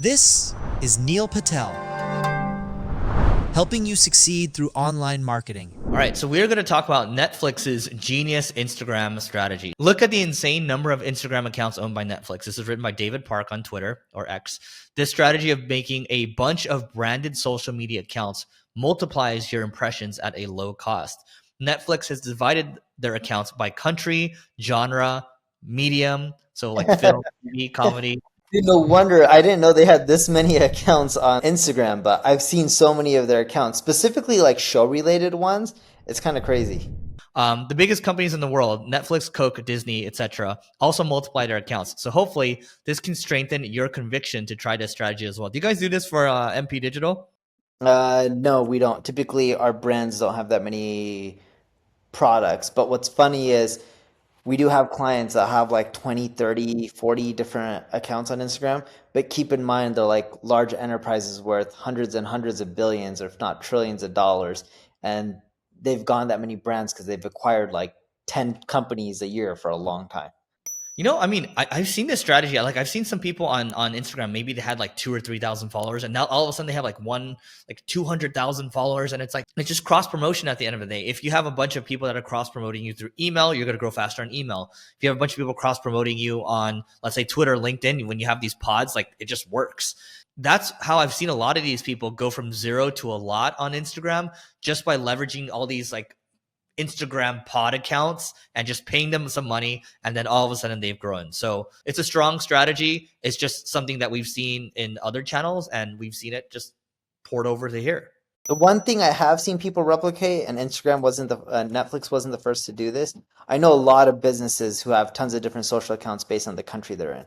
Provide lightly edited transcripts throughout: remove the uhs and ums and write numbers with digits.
This is Neil Patel, helping you succeed through online marketing. All right, so we're going to talk about Netflix's genius Instagram strategy. Look at the insane number of Instagram accounts owned by Netflix. This is written by David Park on Twitter, or X. This strategy of making a bunch of branded social media accounts multiplies your impressions at a low cost. Netflix has divided their accounts by country, genre, medium, so like film, TV, comedy. Dude, no wonder. I didn't know they had this many accounts on Instagram, but I've seen so many of their accounts, specifically like show-related ones. It's kind of crazy. The biggest companies in the world, Netflix, Coke, Disney, etc., also multiply their accounts. So hopefully this can strengthen your conviction to try this strategy as well. Do you guys do this for MP Digital? No, we don't. Typically, our brands don't have that many products. But what's funny is we do have clients that have like 20, 30, 40 different accounts on Instagram. But keep in mind, they're like large enterprises worth hundreds and hundreds of billions, or if not trillions of dollars. And they've gone that many brands because they've acquired like 10 companies a year for a long time. You know, I mean, I've seen this strategy. I've seen some people on Instagram, maybe they had like 2,000 or 3,000 followers, and now all of a sudden they have like 200,000 followers, and it's just cross promotion at the end of the day. If you have a bunch of people that are cross promoting you through email, you're going to grow faster on email. If you have a bunch of people cross promoting you on, let's say, Twitter, LinkedIn, when you have these pods, like it just works. That's how I've seen a lot of these people go from zero to a lot on Instagram, just by leveraging all these like Instagram pod accounts and just paying them some money, and then all of a sudden they've grown. So it's a strong strategy. It's just something that we've seen in other channels, and we've seen it just poured over to here. The one thing I have seen people replicate, and Netflix wasn't the first to do this. I know a lot of businesses who have tons of different social accounts based on the country they're in.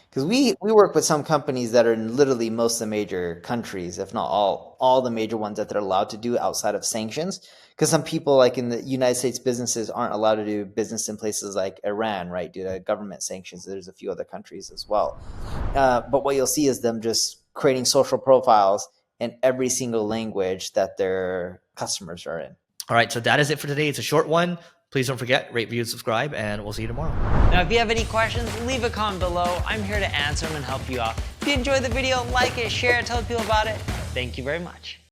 Because we work with some companies that are in literally most of the major countries, if not all the major ones that they're allowed to do outside of sanctions. Because some people, like in the United States, businesses aren't allowed to do business in places like Iran, right, due to government sanctions. There's a few other countries as well. But what you'll see is them just creating social profiles in every single language that their customers are in. All right, so that is it for today. It's a short one. Please don't forget, rate, review, and subscribe, and we'll see you tomorrow. Now, if you have any questions, leave a comment below. I'm here to answer them and help you out. If you enjoyed the video, like it, share it, tell people about it. Thank you very much.